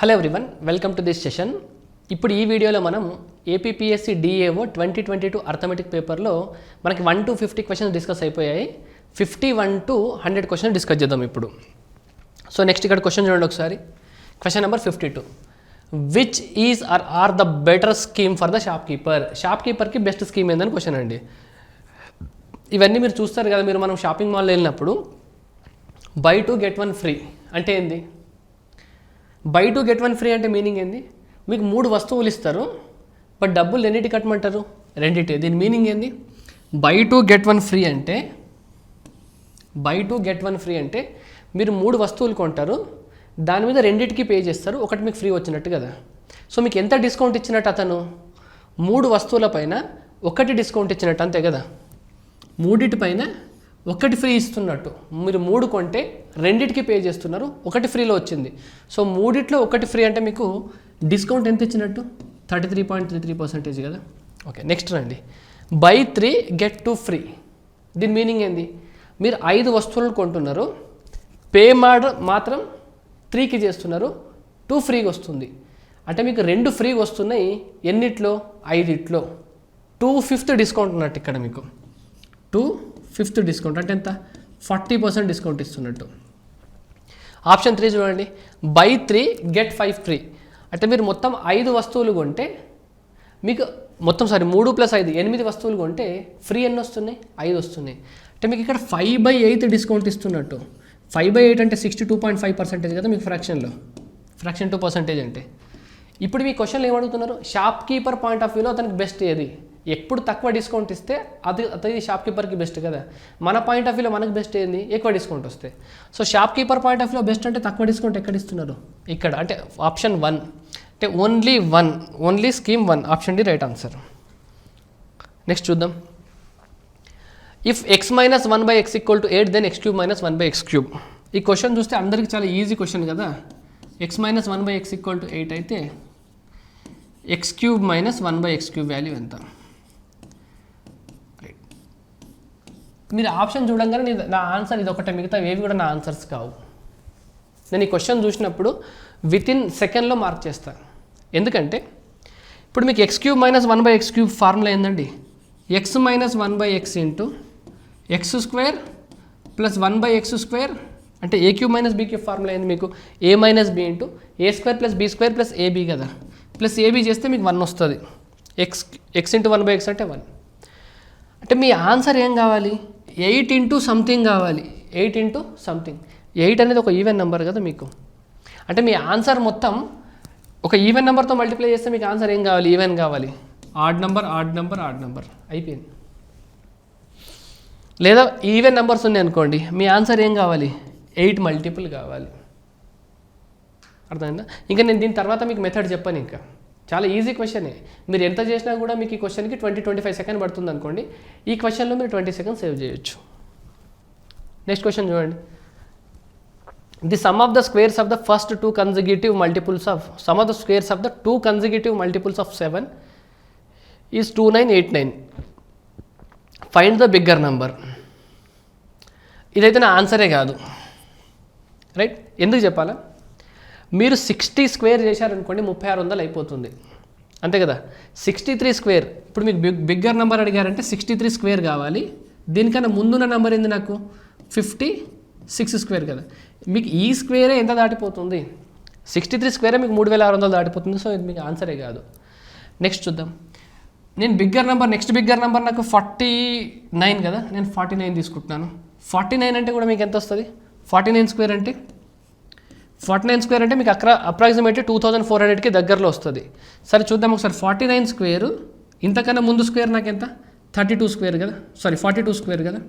Hello everyone, welcome to this session. ఇప్పుడు ఈ వీడియోలో మనం ఏపీపీఎస్సీ డిఏఓ 2022 అర్థమెటిక్ పేపర్లో మనకి 1 to 50 క్వశ్చన్స్ డిస్కస్ అయిపోయాయి. 51 to 100 క్వశ్చన్స్ డిస్కస్ చేద్దాం ఇప్పుడు. సో నెక్స్ట్ ఇక్కడ క్వశ్చన్ చూడండి ఒకసారి. Question number 52. Which is are the better scheme for the shopkeeper? షాప్ కీపర్కి బెస్ట్ స్కీమ్ ఏందని క్వశ్చన్ అండి. ఇవన్నీ మీరు చూస్తారు కదా, మీరు మనం షాపింగ్ మాల్లో వెళ్ళినప్పుడు బై 2 get 1 ఫ్రీ అంటే ఏంది? బై 2 get 1 ఫ్రీ అంటే మీనింగ్ ఏంది? మీకు 3 వస్తువులు ఇస్తారు, బట్ డబ్బులు రెండింటి కట్టమంటారు, రెండింటి. దీని మీనింగ్ ఏంది? బై 2 get 1 ఫ్రీ అంటే మీరు 3 వస్తువులు కొంటారు, దాని మీద రెండింటికి పే చేస్తారు, ఒకటి మీకు ఫ్రీ వచ్చినట్టు కదా. సో మీకు ఎంత డిస్కౌంట్ ఇచ్చినట్టు? అతను 3 వస్తువుల పైన ఒకటి డిస్కౌంట్ ఇచ్చినట్టు, అంతే కదా. మూడింటి పైన ఒకటి ఫ్రీ ఇస్తున్నట్టు. మీరు 3 కొంటే రెండింటికి పే చేస్తున్నారు, ఒకటి ఫ్రీలో వచ్చింది. సో మూడిట్లో ఒకటి ఫ్రీ అంటే మీకు డిస్కౌంట్ ఎంత ఇచ్చినట్టు? 33.33% కదా. ఓకే, నెక్స్ట్ రండి. By 3 get 2 free. దీని మీనింగ్ ఏంది? మీరు 5 వస్తువులను కొంటున్నారు, పే మాత్రం 3కి చేస్తున్నారు, 2 ఫ్రీగా వస్తుంది. అంటే మీకు 2 ఫ్రీగా వస్తున్నాయి. ఎన్నిట్లో? 5 2/5 డిస్కౌంట్ ఉన్నట్టు ఇక్కడ మీకు. 2/5 డిస్కౌంట్ అంటే ఎంత? 40% డిస్కౌంట్ ఇస్తున్నట్టు. ఆప్షన్ 3 చూడండి. బై 3 get 5 ఫ్రీ అంటే మీరు మొత్తం 5 వస్తువులు కొంటే మీకు మొత్తం 3 + 5 8 వస్తువులు కొంటే ఫ్రీ ఎన్ని వస్తున్నాయి? 5 వస్తున్నాయి. అంటే మీకు ఇక్కడ 5/8 డిస్కౌంట్ ఇస్తున్నట్టు. 5/8 అంటే 62.5% కదా మీకు ఫ్రాక్షన్ 2% అంటే. ఇప్పుడు మీ క్వశ్చన్లు ఏమడుగుతున్నారు? షాప్ కీపర్ పాయింట్ ఆఫ్ వ్యూలో అతనికి బెస్ట్ ఏది? ఎప్పుడు తక్కువ డిస్కౌంట్ ఇస్తే అది షాప్ కీపర్కి బెస్ట్ కదా. మన పాయింట్ ఆఫ్ వ్యూలో మనకు బెస్ట్ ఏంది? ఎక్కువ డిస్కౌంట్ వస్తే. So shop keeper point of వ్యూలో బెస్ట్ అంటే తక్కువ డిస్కౌంట్ ఎక్కడ ఇస్తున్నారు? ఇక్కడ. అంటే ఆప్షన్ 1 అంటే only scheme 1. Option D right answer. Next చూద్దాం. If x - 1/x = 8 then x³ - 1/x³. ఈ క్వశ్చన్ చూస్తే అందరికీ చాలా ఈజీ క్వశ్చన్ కదా. x - 1/x = 8 అయితే x³ - 1/x³ వాల్యూ ఎంత? మీరు ఆప్షన్ చూడంగానే నా ఆన్సర్ ఇది ఒకటే, మిగతా ఏవి కూడా నా ఆన్సర్స్ కావు. నేను ఈ క్వశ్చన్ చూసినప్పుడు వితిన్ సెకండ్లో మార్క్ చేస్తాను. ఎందుకంటే ఇప్పుడు మీకు x³ - 1/x³ ఫార్ములా ఏందండి? x - 1/x × x² + 1/x² అంటే a³ - b³ ఫార్ములా ఏంది మీకు? a - b × a² + b² + ab కదా. ప్లస్ ab చేస్తే మీకు 1 వస్తుంది. x × 1/x అంటే 1. అంటే మీ ఆన్సర్ ఏం కావాలి? 8 × సంథింగ్ కావాలి. 8 × సంథింగ్. 8 అనేది ఒక ఈవెన్ నెంబర్ కదా మీకు. అంటే మీ ఆన్సర్ మొత్తం ఒక ఈవెన్ నెంబర్తో మల్టిప్లై చేస్తే మీకు ఆన్సర్ ఏం కావాలి? ఈవెన్ కావాలి. ఆడ్ నెంబర్ అయిపోయింది. లేదా ఈవెన్ నెంబర్స్ ఉన్నాయి అనుకోండి, మీ ఆన్సర్ ఏం కావాలి? 8 మల్టిపుల్ కావాలి. అర్థమైందా? ఇంకా నేను దీని తర్వాత మీకు మెథడ్ చెప్పాను. ఇంకా చాలా ఈజీ క్వశ్చనే. మీరు ఎంత చేసినా కూడా మీకు ఈ క్వశ్చన్కి 20-25 సెకండ్ పడుతుంది అనుకోండి. ఈ క్వశ్చన్లో మీరు 20 సెకండ్స్ సేవ్ చేయొచ్చు. నెక్స్ట్ క్వశ్చన్ చూడండి. The some of the squares of the first 2 consecutive multiples of 7 is 2989. Find the bigger number. ఇదైతే నా ఆన్సరే కాదు, రైట్? ఎందుకు చెప్పాలా? మీరు 60 స్క్వేర్ చేశారనుకోండి 3600 అయిపోతుంది, అంతే కదా. 63 స్క్వేర్. ఇప్పుడు మీకు బిగ్గర్ నెంబర్ అడిగారంటే 63 స్క్వేర్ కావాలి. దీనికన్నా ముందున్న నెంబర్ ఏంది నాకు? 56 స్క్వేర్ కదా. మీకు ఈ స్క్వేరే ఎంత దాటిపోతుంది? 63 స్క్వేరే మీకు 3600 దాటిపోతుంది. సో ఇది మీకు ఆన్సరే కాదు. నెక్స్ట్ చూద్దాం. నేను నెక్స్ట్ బిగ్గర్ నెంబర్ నాకు 49 కదా. నేను 49 తీసుకుంటున్నాను. 49 అంటే కూడా మీకు ఎంత వస్తుంది? 49 స్క్వేర్ అంటే మీకు అప్రాక్సిమేట్లీ 2400కి దగ్గరలో వస్తుంది. సరే చూద్దాం ఒకసారి. 49 స్క్వేర్ ఇంతకన్నా ముందు స్క్వేర్ నాకు ఎంత? 32 స్క్వేర్ కదా. 42 స్క్వేర్ కదా.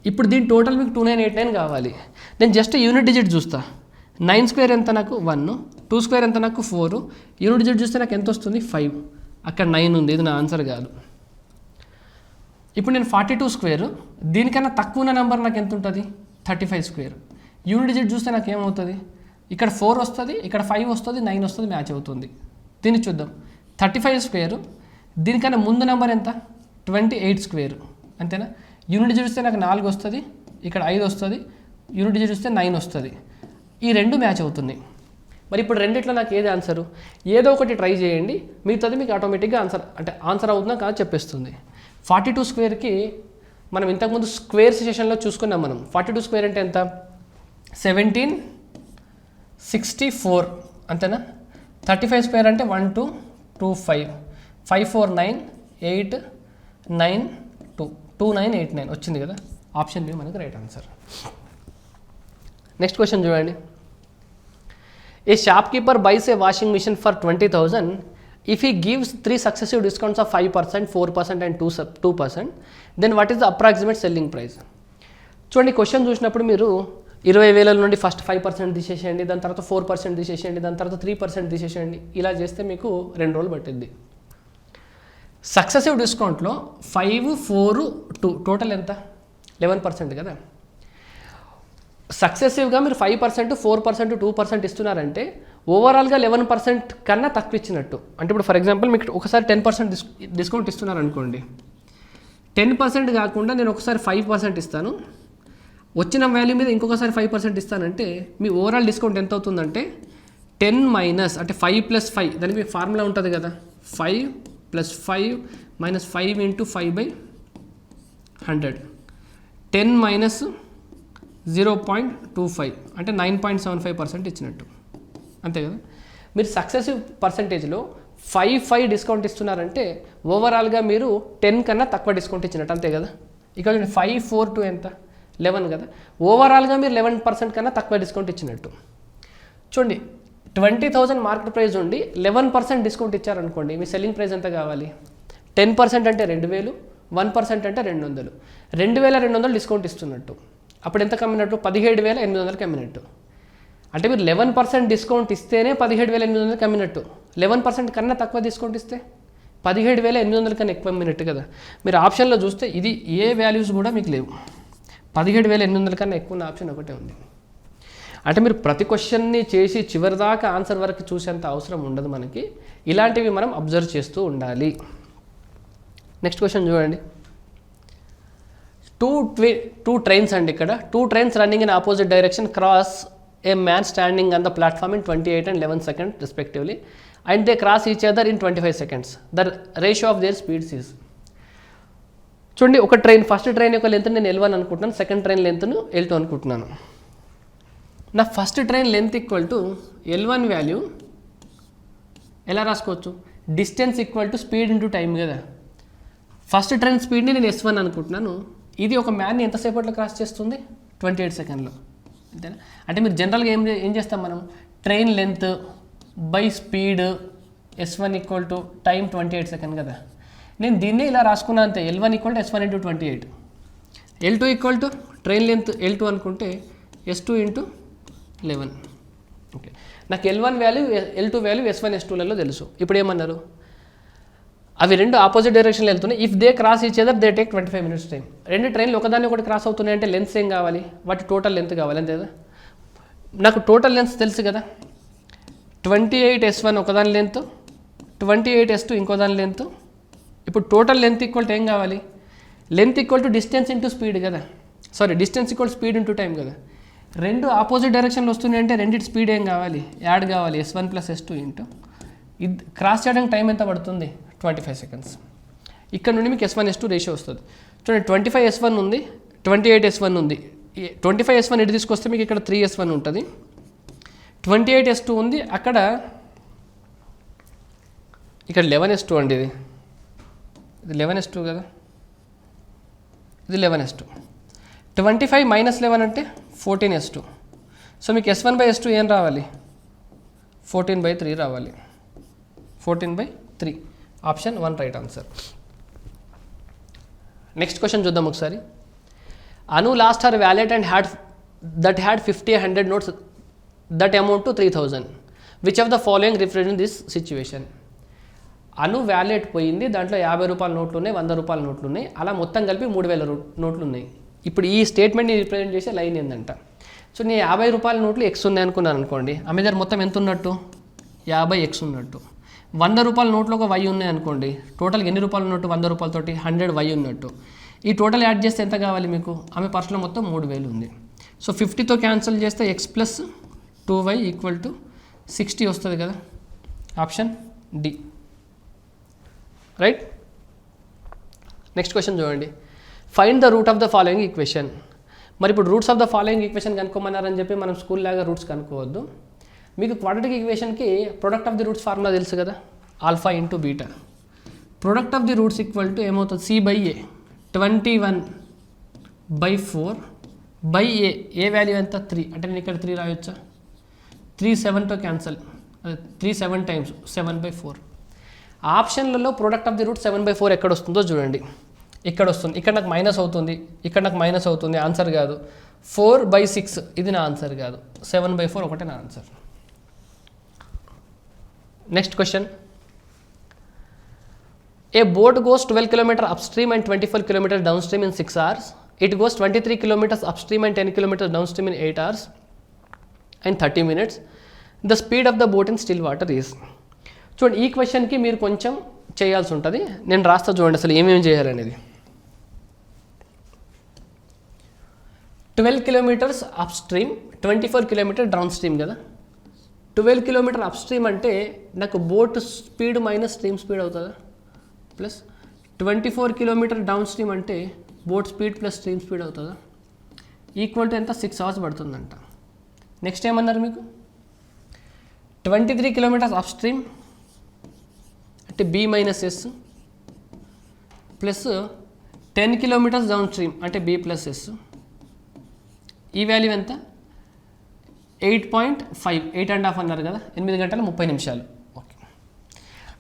ఇప్పుడు దీని టోటల్ మీకు 2989 కావాలి. నేను జస్ట్ యూనిట్ డిజిట్ చూస్తా. 9 స్క్వేర్ ఎంత నాకు? 1. 2 స్క్వేర్ ఎంత నాకు? 4. యూనిట్ డిజిట్ చూస్తే నాకు ఎంత వస్తుంది? 5. అక్కడ 9 ఉంది. ఇది నా ఆన్సర్ కాదు. ఇప్పుడు నేను 42 స్క్వేర్, దీనికన్నా తక్కువ ఉన్న నెంబర్ నాకు ఎంత ఉంటుంది? 35 స్క్వేర్. యూనిట్ డిజిట్ చూస్తే నాకు ఏమవుతుంది? ఇక్కడ 4 వస్తుంది, ఇక్కడ 5 వస్తుంది, 9 వస్తుంది, మ్యాచ్ అవుతుంది. దీన్ని చూద్దాం. 35 స్క్వేర్, దీనికన్నా ముందు నెంబర్ ఎంత? 28 స్క్వేర్, అంతేనా. యూనిట్ డిజిట్ చూస్తే నాకు 4 వస్తుంది, ఇక్కడ 5 వస్తుంది, యూనిట్ డిజిట్ చూస్తే 9 వస్తుంది. ఈ రెండు మ్యాచ్ అవుతున్నాయి. మరి ఇప్పుడు రెండిట్లో నాకు ఏది ఆన్సరు? ఏదో ఒకటి ట్రై చేయండి, మిగతాది మీకు ఆటోమేటిక్గా ఆన్సర్ అవుతుందా కాదు చెప్పేస్తుంది. 42 స్క్వేర్కి మనం ఇంతకుముందు స్క్వేర్స్ సెషన్లో చూసుకున్నాం. మనం 42 స్క్వేర్ అంటే ఎంత? 1764 అంతేనా? 35 స్క్వేర్ అంటే 1 2 2 5 5 4 9 8 9 2 2 9 8 9 వచ్చింది కదా. ఆప్షన్ బి మనకు రైట్ ఆన్సర్. నెక్స్ట్ క్వశ్చన్ చూడండి. A shopkeeper buys a washing machine for 20,000 if he gives 3 successive discounts of 5%, 4% and 2%, then what is the approximate selling price? చూడండి, క్వశ్చన్ చూసినప్పుడు మీరు 20,000 నుండి ఫస్ట్ 5% తీసేసేయండి, దాని తర్వాత 4% తీసేసేయండి, దాని తర్వాత 3% తీసేసేయండి. ఇలా చేస్తే మీకు 2 రోజులు పట్టింది. సక్సెసివ్ డిస్కౌంట్లో 5 4 2 టోటల్ ఎంత? 11% కదా. సక్సెసివ్గా మీరు 5% 4% 2% ఇస్తున్నారంటే ఓవరాల్గా 11% కన్నా తక్కువ ఇచ్చినట్టు. అంటే ఇప్పుడు ఫర్ ఎగ్జాంపుల్ మీకు ఒకసారి 10% డిస్కౌంట్ ఇస్తున్నారు అనుకోండి, 10% కాకుండా నేను ఒకసారి 5% ఇస్తాను, వచ్చిన వాల్యూ మీద ఇంకొకసారి 5% ఇస్తానంటే మీ ఓవరాల్ డిస్కౌంట్ ఎంత అవుతుందంటే 10 మైనస్ అంటే 5 + 5, దానికి మీ ఫార్ములా ఉంటుంది కదా, 5 + 5 - 5 × 5/100, 10 మైనస్ 0.25 అంటే 9.75% ఇచ్చినట్టు, అంతే కదా. మీరు సక్సెసివ్ పర్సంటేజ్లో 5 డిస్కౌంట్ ఇస్తున్నారంటే ఓవరాల్గా మీరు 10 కన్నా తక్కువ డిస్కౌంట్ ఇచ్చినట్టు, అంతే కదా. ఇక్కడ 5 4 2 ఎంత? 11 కదా. ఓవరాల్గా మీరు 11% కన్నా తక్కువ డిస్కౌంట్ ఇచ్చినట్టు. చూడండి, 20,000 మార్కెట్ ప్రైస్ ఉండి 11% డిస్కౌంట్ ఇచ్చారనుకోండి, మీ సెల్లింగ్ ప్రైస్ ఎంత కావాలి? 10% అంటే 2,000, 1% అంటే 200, 2,200 డిస్కౌంట్ ఇస్తున్నట్టు. అప్పుడు ఎంత కమ్మినట్టు? 17,800 కమ్మినట్టు. అంటే మీరు 11% డిస్కౌంట్ ఇస్తేనే 17,800 కమ్మినట్టు. 11% కన్నా తక్కువ డిస్కౌంట్ ఇస్తే 17,800 కన్నా ఎక్కువ అమ్మినట్టు కదా. మీరు ఆప్షన్లో చూస్తే ఇది ఏ వాల్యూస్ కూడా మీకు లేవు, 17,800 కన్నా ఎక్కువ ఉన్న ఆప్షన్ ఒకటే ఉంది. అంటే మీరు ప్రతి క్వశ్చన్ని చేసి చివరిదాకా ఆన్సర్ వరకు చూసేంత అవసరం ఉండదు మనకి. ఇలాంటివి మనం అబ్జర్వ్ చేస్తూ ఉండాలి. నెక్స్ట్ క్వశ్చన్ చూడండి. టూ ట్రైన్స్ అండి. ఇక్కడ 2 trains running in opposite direction cross A man standing on the platform in 28 and 11 seconds respectively and they cross each other in 25 seconds. The ratio of their speeds is. చూడండి, ఒక train, first train యొక్క length నేను L1 అనుకుంటున్నాను, second train లెంత్ను L2 అనుకుంటున్నాను. నా first train length equal to L1 value ఎలా రాసుకోవచ్చు? Distance equal to speed into time కదా. ఫస్ట్ ట్రైన్ స్పీడ్ని నేను S1 అనుకుంటున్నాను. ఇది ఒక మ్యాన్ని ఎంతసేపట్లో క్రాస్ చేస్తుంది? 28 seconds. అంతేనా? అంటే మీరు జనరల్గా ఏం చేస్తాం మనం? Train length by speed S1 equal to time 28 seconds కదా. నేను దీన్నే ఇలా రాసుకున్నా అంతే. L1 equal to S1 × 28, L2 equal to train length L2 అనుకుంటే S2 × 11. ఓకే, నాకు L1 value L2 value S1 S2లలో తెలుసు. ఇప్పుడు ఏమన్నారు? అవి రెండు ఆపోజిట్ డైరెక్షన్లో వెళ్తున్నాయి. If they cross each other they take 25 minutes time. రెండు ట్రైన్లు ఒకదాన్ని ఒకటి క్రాస్ అవుతున్నాయి అంటే లెన్స్ ఏం కావాలి? వాటి టోటల్ లెంత్ కావాలి, అంతే కదా. నాకు టోటల్ లెన్స్ తెలుసు కదా, 28 S1 ఒకదాని లెంత్, 28 S2 ఇంకోదాని లెంత్. ఇప్పుడు టోటల్ లెంత్ ఈక్వల్ టు ఏం కావాలి? Length equal to distance into speed కదా. Sorry, distance equal speed into time కదా. రెండు ఆపోజిట్ డైరెక్షన్లో వస్తున్నాయి అంటే రెండింటి స్పీడ్ ఏం కావాలి? యాడ్ కావాలి, S1 + S2 ఇంటూ ఇది క్రాస్ చేయడానికి టైం ఎంత పడుతుంది? 25 seconds. ఇక్కడ నుండి మీకు S1 S2 రేషియో వస్తుంది. చూడండి, 25 S1 ఉంది, 28 S1 ఉంది. 25 S1 ఇటు తీసుకొస్తే మీకు ఇక్కడ 3 S1 ఉంటుంది, 28 S2 ఉంది, అక్కడ ఇక్కడ 11 S2 అండి. ఇది 11 S2 కదా, ఇది 11 S2. 25 - 11 అంటే 14 S2. సో మీకు S1/S2 ఏం రావాలి? 14/3 రావాలి. 14/3. Option 1 right answer. Next question చూద్దాం ఒకసారి. Anu lost her wallet and had 50 100 notes that amount to 3,000. Which of the following represent this situation? Anu wallet పోయింది, దాంట్లో 50 రూపాయల నోట్లు ఉన్నాయి, 100 రూపాయల నోట్లు ఉన్నాయి, అలా మొత్తం కలిపి 3,000 నోట్లు ఉన్నాయి. ఇప్పుడు ఈ స్టేట్మెంట్ని రిప్రజెంట్ చేసే లైన్ ఏంటంట? సో నేను 50 రూపాయల నోట్లు X ఉన్నాయి అనుకున్నాను అనుకోండి, ఆమె దగ్గర మొత్తం ఎంత ఉన్నట్టు? 50X ఉన్నట్టు. 100 రూపాయల నోట్లో ఒక Y ఉన్నాయి అనుకోండి, టోటల్గా ఎన్ని రూపాయల నోటు? 100 రూపాయలతోటి 100Y ఉన్నట్టు. ఈ టోటల్ యాడ్ చేస్తే ఎంత కావాలి మీకు? ఆమె పర్సులో మొత్తం 3,000 ఉంది. సో 50తో క్యాన్సిల్ చేస్తే X + 2Y = 60 వస్తుంది కదా, option D. Right. Next question చూడండి. Find the root of the following equation. మరి ఇప్పుడు roots of the following equation కనుక్కోమన్నారని చెప్పి మనం స్కూల్ లాగా రూట్స్ కనుక్కోవద్దు. మీకు క్వాడ్రాటిక్ ఈక్వేషన్కి product of the roots formula తెలుసు కదా, alpha into beta. Product of the roots equal to ఏమవుతుంది, C/A 21/4 ఏ వాల్యూ ఎంత 3, అంటే నేను ఇక్కడ 3 రాయొచ్చా, 3 7తో క్యాన్సల్, అదే 3 7 టైమ్స్ 7/4. ఆప్షన్లలో ప్రొడక్ట్ ఆఫ్ ది రూట్ 7/4 ఎక్కడ వస్తుందో చూడండి. ఇక్కడ వస్తుంది, ఇక్కడ నాకు మైనస్ అవుతుంది, ఇక్కడ నాకు మైనస్ అవుతుంది, ఆన్సర్ కాదు. 4/6 ఇది నా ఆన్సర్ కాదు, 7/4 ఒకటే నా answer. Next question. A boat goes 12 km upstream and 24 km downstream in 6 hours. It goes 23 km upstream and 10 km downstream in 8 hours and 30 minutes. The speed of the boat in still water is. చూడండి, ఈ క్వశ్చన్కి మీరు కొంచెం చేయాల్సి ఉంటుంది. నేను రాస్తా చూడండి అసలు ఏమేమి చేయాలనేది. 12 km upstream, 24 km downstream కదా. 12 km upstream అంటే నాకు boat speed minus stream speed అవుతుందా, ప్లస్ 24 km డౌన్ స్ట్రీమ్ అంటే boat speed plus stream speed అవుతుందా, ఈక్వల్ టు ఎంత 6 hours పడుతుందంట. నెక్స్ట్ ఏమన్నారు మీకు, 23 km అప్ స్ట్రీమ్ అంటే B - S plus 10 km down stream అంటే B + S. ఈ వాల్యూ ఎంత, 8.5, 8.5 అన్నారు కదా, 8 గంటల 30 నిమిషాలు.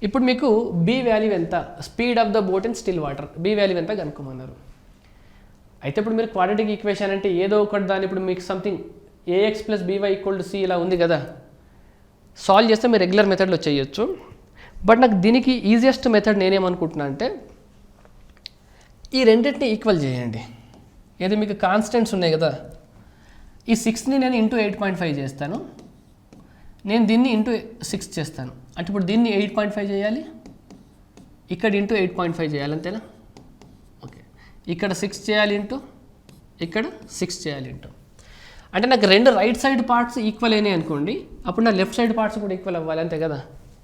ఇప్పుడు మీకు బి వాల్యూ ఎంత, speed of the boat in still water, B value ఎంత కనుక్కోమన్నారు. అయితే ఇప్పుడు మీరు క్వాడ్రాటిక్ ఈక్వేషన్ అంటే ఏదో ఒకటి దాన్ని, ఇప్పుడు మీకు సంథింగ్ AX + BY = C ఇలా ఉంది కదా, సాల్వ్ చేస్తే మీరు రెగ్యులర్ మెథడ్లో చేయొచ్చు. బట్ నాకు దీనికి ఈజియెస్ట్ మెథడ్ నేనేమనుకుంటున్నా అంటే ఈ రెండింటిని ఈక్వల్ చేయండి. ఏది మీకు కాన్స్టెంట్స్ ఉన్నాయి కదా, ఈ 6ని నేను ఇంటూ 8.5 చేస్తాను, నేను దీన్ని ఇంటూ 6 చేస్తాను. అంటే ఇప్పుడు దీన్ని 8.5 చేయాలి, ఇక్కడ ఇంటూ 8.5 చేయాలి, అంతేనా. ఓకే, ఇక్కడ 6 చేయాలి ఇంటూ, ఇక్కడ 6 చేయాలి ఇంటూ. అంటే నాకు రెండు రైట్ సైడ్ పార్ట్స్ ఈక్వల్ అయినాయి అనుకోండి, అప్పుడు నా లెఫ్ట్ సైడ్ పార్ట్స్ కూడా ఈక్వల్ అవ్వాలి, అంతే కదా.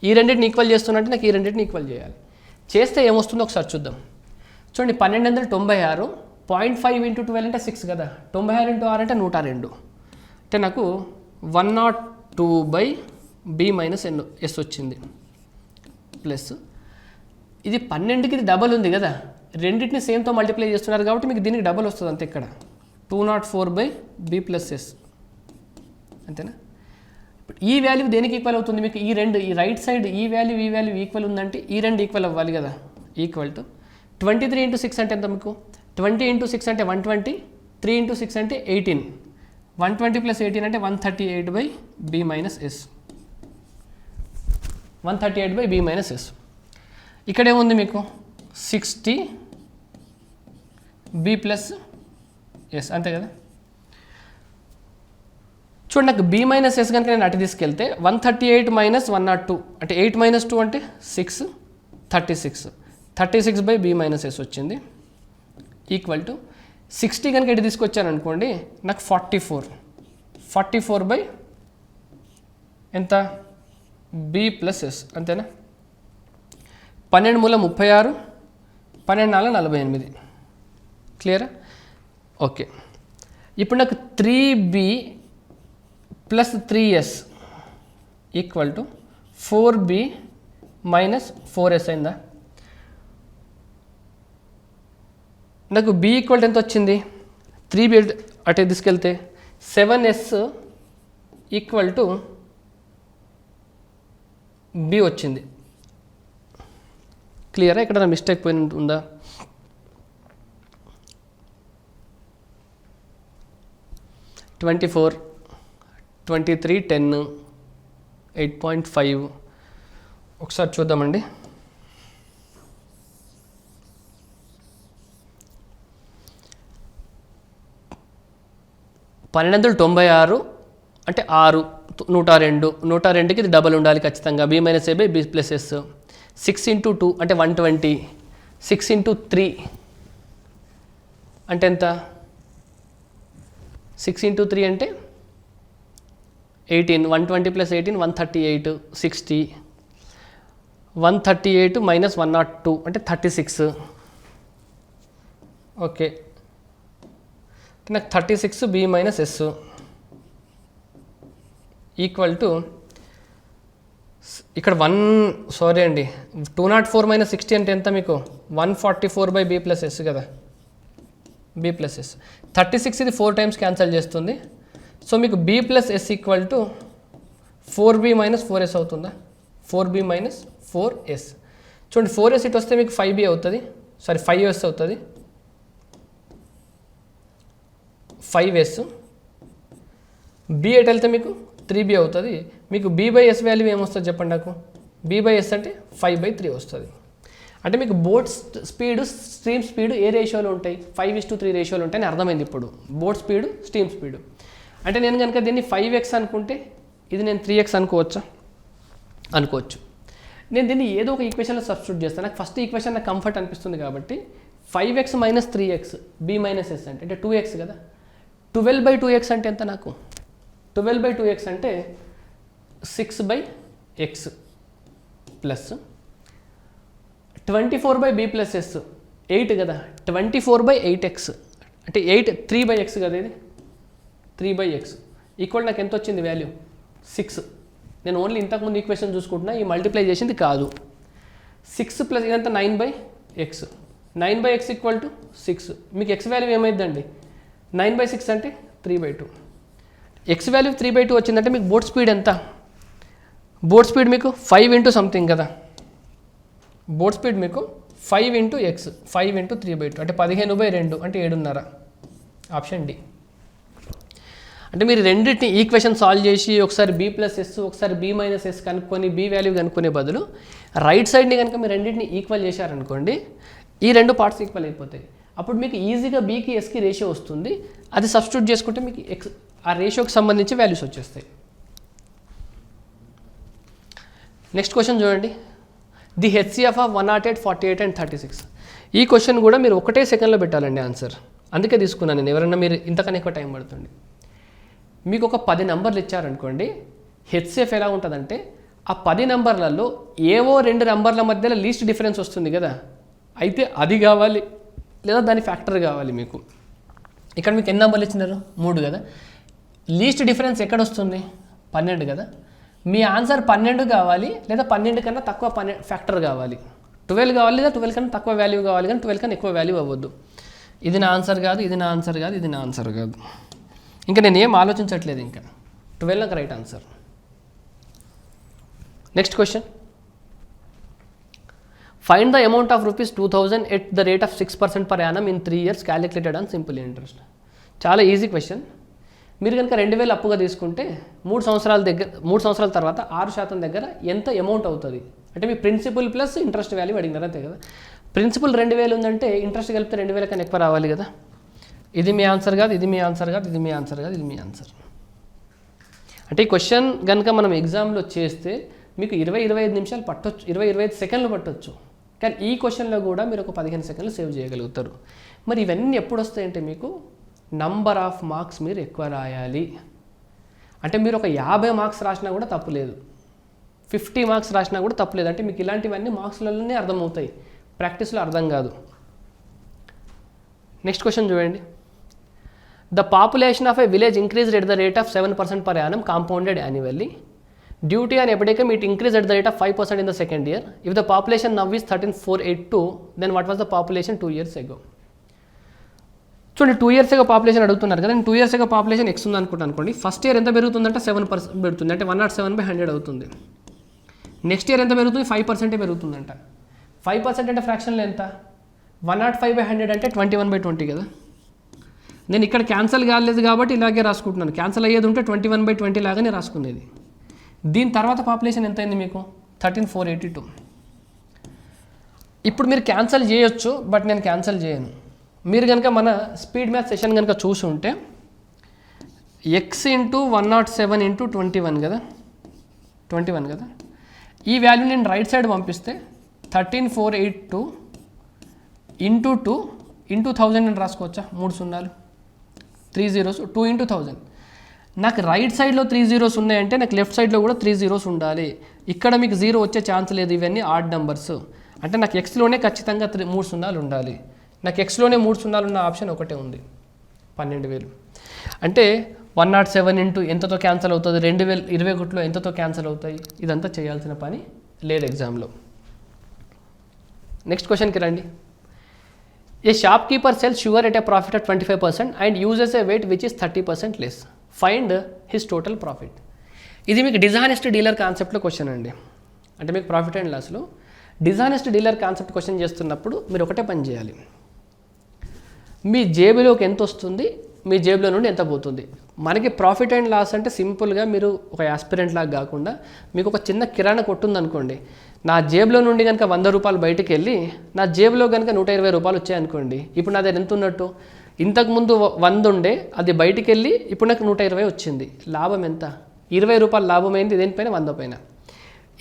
ఈ రెండింటిని ఈక్వల్ చేస్తున్నట్టు నాకు ఈ రెండింటిని ఈక్వల్ చేయాలి. చేస్తే ఏమొస్తుందో ఒకసారి చూద్దాం. చూడండి, 1296, 0.5 × 12 అంటే 6 కదా, 96 × 6 అంటే 102. అంటే నాకు 102/B - S వచ్చింది. ప్లస్ ఇది 12కి ఇది డబల్ ఉంది కదా, రెండింటిని సేమ్తో మల్టిప్లై చేస్తున్నారు కాబట్టి మీకు దీనికి డబల్ వస్తుంది అంతే. ఇక్కడ 204/B + S అంతేనా. ఇప్పుడు ఈ వాల్యూ దేనికి ఈక్వల్ అవుతుంది మీకు, ఈ రెండు, ఈ రైట్ సైడ్ ఈ వాల్యూ ఈక్వల్ ఉందంటే ఈ రెండు ఈక్వల్ అవ్వాలి కదా. ఈక్వల్ టు 23 × 6 అంటే ఎంత మీకు, 20 × 6 అంటే 120, 3 × 6 అంటే 18, 120 + 18 అంటే 138/B - S, 138/B - S. ఇక్కడ ఏముంది మీకు 60B + S అంతే కదా. చూడండి, నాకు B - S కనుక నేను అటు తీసుకెళ్తే 138 - 102 అంటే 8 - 2 అంటే 6, 36, 36/B - S వచ్చింది. ఈక్వల్ టు 60 కనుక ఇటు తీసుకొచ్చాను అనుకోండి, నాకు 44 ఎంత B + S అంతేనా. 12 మూల 36, 12 4 48. క్లియరా. ఓకే, ఇప్పుడు నాకు 3B + 3S equal to 4B - 4S అయిందా. నాకు B ఈక్వల్ ఎంత వచ్చింది, 3B అటే తీసుకెళ్తే 7S ఈక్వల్ టు B వచ్చింది. క్లియరా, ఇక్కడ నా మిస్టేక్ పోయి ఉందా. 24, 23, 10, 8.5 ఒకసారి చూద్దామండి. పన్నెండు 96 అంటే 6, 102, 102కి ఇది డబల్ ఉండాలి ఖచ్చితంగా, B - A/B + S. 6 × 2 అంటే 120, 6 × 3 అంటే ఎంత, 6 × 3 అంటే 18, 120 plus 18, 138, 60, 138 minus 102 అంటే 36. ఓకే, నాకు 36 B minus S equal to ఇక్కడ 204 minus 60 అంటే ఎంత మీకు 144 by B plus S కదా, B plus S. 36 ఇది 4 times క్యాన్సల్ చేస్తుంది. సో మీకు B plus S equal to 4B minus 4S అవుతుందా, 4B minus 4S. చూడండి 4S ఇటు వస్తే మీకు 5B అవుతుంది, సారీ 5S అవుతుంది, 5S. B ఎటు వెళ్తే మీకు 3B అవుతుంది. మీకు B by S వాల్యూ ఏమొస్తుంది చెప్పండి నాకు, B by S అంటే 5/3 వస్తుంది. అంటే మీకు బోట్ స్పీడ్ స్ట్రీమ్ స్పీడ్ ఏ రేషియోలో ఉంటాయి, 5:3 రేషియోలో ఉంటాయని అర్థమైంది ఇప్పుడు. బోట్ స్పీడ్ స్ట్రీమ్ స్పీడ్ అంటే నేను కనుక దీన్ని 5x అనుకుంటే ఇది నేను 3x అనుకోవచ్చు. నేను దీన్ని ఏదో ఒక ఈక్వేషన్లో సబ్స్టిట్యూట్ చేస్తాను. నాకు ఫస్ట్ ఈక్వేషన్ నాకు కంఫర్ట్ అనిపిస్తుంది కాబట్టి 5x minus 3x B minus S అంటే 2x కదా. 12/2x అంటే ఎంత నాకు, 12/2x అంటే 6/x plus 24/B plus S 8 కదా, 24/8x అంటే 3/x కదా, ఇది 3/x ఈక్వల్ నాకు ఎంత వచ్చింది వాల్యూ 6. నేను ఓన్లీ ఇంతకుముందు ఈక్వేషన్ చూసుకుంటున్నా, ఈ మల్టిప్లై చేసింది కాదు. 6 ప్లస్ ఇదంతా 9/x, 9/x ఈక్వల్ టు 6. మీకు x వాల్యూ ఏమైందండి 9/6 అంటే 3/2. x వాల్యూ 3/2 వచ్చిందంటే మీకు బోట్ స్పీడ్ ఎంత, బోట్ స్పీడ్ మీకు 5 into సంథింగ్ కదా, బోట్ స్పీడ్ మీకు 5 into x, 5 into 3/2 అంటే 15/2 అంటే 7.5. Option D. అంటే మీరు రెండింటిని ఈక్వేషన్ సాల్వ్ చేసి ఒకసారి B plus S ఒకసారి B minus S కనుక్కొని B వాల్యూ కనుక్కునే బదులు రైట్ సైడ్ని కనుక మీరు రెండింటిని ఈక్వల్ చేశారనుకోండి, ఈ రెండు పార్ట్స్ ఈక్వల్ అయిపోతాయి. అప్పుడు మీకు ఈజీగా Bకి Sకి రేషియో వస్తుంది. అది సబ్స్టిట్యూట్ చేసుకుంటే మీకు ఆ రేషియోకి సంబంధించి వాల్యూస్ వచ్చేస్తాయి. నెక్స్ట్ క్వశ్చన్ చూడండి. The HCF of 108, 48 and 36. ఈ క్వశ్చన్ కూడా మీరు ఒకటే సెకండ్లో పెట్టాలండి ఆన్సర్. అందుకే తీసుకున్నాను నేను. ఎవరన్నా మీరు ఇంతకన్నా ఎక్కువ టైం పడుతుంది. మీకు ఒక 10 నెంబర్లు ఇచ్చారనుకోండి, HCF ఎలా ఉంటుందంటే ఆ 10 నెంబర్లలో ఏవో 2 నెంబర్ల మధ్యలో లీస్ట్ డిఫరెన్స్ వస్తుంది కదా, అయితే అది కావాలి లేదా దాని ఫ్యాక్టర్ కావాలి మీకు. ఇక్కడ మీకు ఎన్ని నెంబర్లు ఇచ్చినారు 3 కదా, లీస్ట్ డిఫరెన్స్ ఎక్కడ వస్తుంది 12 కదా. మీ ఆన్సర్ 12 కావాలి లేదా 12 కన్నా తక్కువ ఫ్యాక్టర్ కావాలి, 12 కావాలి లేదా 12 కన్నా తక్కువ వాల్యూ కావాలి, కానీ 12 కన్నా ఎక్కువ వాల్యూ అవ్వద్దు. ఇది నా ఆన్సర్ కాదు, ఇది నా ఆన్సర్ కాదు, ఇది నా ఆన్సర్ కాదు. ఇంకా నేను ఏం ఆలోచించట్లేదు, ఇంకా 12 నాకు right answer. Next question. Find the amount of ₹2000 at the rate of 6% per annum in 3 years calculated on simple interest. చాలా ఈజీ క్వశ్చన్. మీరు కనుక 2000 అప్పుగా తీసుకుంటే 3 సంవత్సరాల తర్వాత 6% దగ్గర ఎంత అమౌంట్ అవుతుంది అంటే మీ ప్రిన్సిపల్ ప్లస్ ఇంట్రెస్ట్ వాల్యూ అడిగినారు అంతే కదా. ప్రిన్సిపల్ 2000 ఉందంటే ఇంట్రెస్ట్ కలిపితే 2000 కన్నా ఎక్కువ రావాలి కదా. ఇది మీ ఆన్సర్ కాదు, ఇది మీ ఆన్సర్ కాదు, ఇది మీ ఆన్సర్ కాదు, ఇది మీ ఆన్సర్. అంటే ఈ క్వశ్చన్ కనుక మనం ఎగ్జామ్లో చేస్తే మీకు 20-25 నిమిషాలు పట్టొచ్చు, 20-25 సెకండ్లు పట్టొచ్చు. కానీ ఈ క్వశ్చన్లో కూడా మీరు ఒక 15 సెకండ్లు సేవ్ చేయగలుగుతారు. మరి ఇవన్నీ ఎప్పుడు వస్తాయంటే మీకు నంబర్ ఆఫ్ మార్క్స్ మీరు ఎక్కువ రాయాలి. అంటే మీరు ఒక 50 మార్క్స్ రాసినా కూడా తప్పులేదు, 50 మార్క్స్ రాసినా కూడా తప్పులేదు. అంటే మీకు ఇలాంటివన్నీ మార్క్స్లలోనే అర్థమవుతాయి, ప్రాక్టీస్లో అర్థం కాదు. నెక్స్ట్ క్వశ్చన్ చూడండి. The population of a village increased at the rate of 7% per annum compounded annually. Due to an epidemic, it increased at the rate of 5% in the second year. If the population now is 13,482, then what was the population 2 years ago? చూడండి 2 years ago population అడుగుతున్నారు కదా. నేను 2 years ago population x ఉంది అనుకోండి. First year ఎంత పెరుగుతుందంటే 7% పెరుగుతుంది, అంటే 107/100 అవుతుంది. నెక్స్ట్ ఇయర్ ఎంత పెరుగుతుంది 5% పెరుగుతుందంట. 5% అంటే ఫ్రాక్షన్లో ఎంత 105/100 అంటే 21/20 కదా. నేను ఇక్కడ క్యాన్సల్ కాలేదు కాబట్టి ఇలాగే రాసుకుంటున్నాను. క్యాన్సల్ అయ్యేది ఉంటే 21/20 లాగానే రాసుకునేది. దీని తర్వాత పాపులేషన్ ఎంత అయింది మీకు 13,482. ఇప్పుడు మీరు క్యాన్సల్ చేయొచ్చు, బట్ నేను క్యాన్సల్ చేయను. మీరు కనుక మన స్పీడ్ మ్యాథ్ సెషన్ కనుక చూసి ఉంటే x × 107 × 21 కదా, 21 కదా. ఈ వాల్యూ నేను రైట్ సైడ్ పంపిస్తే 13,482 × 2 × 1000 అని రాసుకోవచ్చా, 3 సున్నాలు 3 zeros 2 × 1000. నాకు రైట్ సైడ్లో 3 zeros ఉన్నాయంటే నాకు లెఫ్ట్ సైడ్లో కూడా 3 zeros ఉండాలి. ఇక్కడ మీకు 0 వచ్చే ఛాన్స్ లేదు. ఇవన్నీ ఆడ్ నెంబర్స్. అంటే నాకు ఎక్స్లోనే ఖచ్చితంగా 3 సున్నాలు ఉండాలి. నాకు ఎక్స్లోనే 3 సున్నాలు ఉన్న ఆప్షన్ ఒకటే ఉంది, 12,000. అంటే 107 ఇంటూ ఎంతతో క్యాన్సిల్ అవుతుంది, 2021లో ఎంతతో క్యాన్సిల్ అవుతాయి, ఇదంతా చేయాల్సిన పని లేదు ఎగ్జామ్లో. నెక్స్ట్ క్వశ్చన్కి రండి. A shop keeper sells sugar at a profit of 25% and uses a weight which is 30% less. Find his total profit. ఇది మీకు డిజానెస్ట్ డీలర్ కాన్సెప్ట్లో క్వశ్చన్ అండి. అంటే మీకు ప్రాఫిట్ అండ్ లాస్లో డిజానెస్ట్ డీలర్ కాన్సెప్ట్ క్వశ్చన్ చేస్తున్నప్పుడు మీరు ఒకటే పని చేయాలి. మీ జేబులోకి ఎంత వస్తుంది, మీ జేబులో నుండి ఎంత పోతుంది. మనకి ప్రాఫిట్ అండ్ లాస్ అంటే సింపుల్గా మీరు ఒక యాస్పిరెంట్ లాగా కాకుండా మీకు ఒక చిన్న కిరాణా కొట్టుందనుకోండి, నా జేబులో నుండి కనుక 100 రూపాయలు బయటికి వెళ్ళి నా జేబులో కనుక 120 రూపాయలు వచ్చాయనుకోండి, ఇప్పుడు నా దగ్గర ఎంత ఉన్నట్టు, ఇంతకుముందు 100 ఉండే, అది బయటికి వెళ్ళి ఇప్పుడు నాకు 120 వచ్చింది. లాభం ఎంత? 20 రూపాయలు లాభం అయింది దేనిపైన, 100 పైన.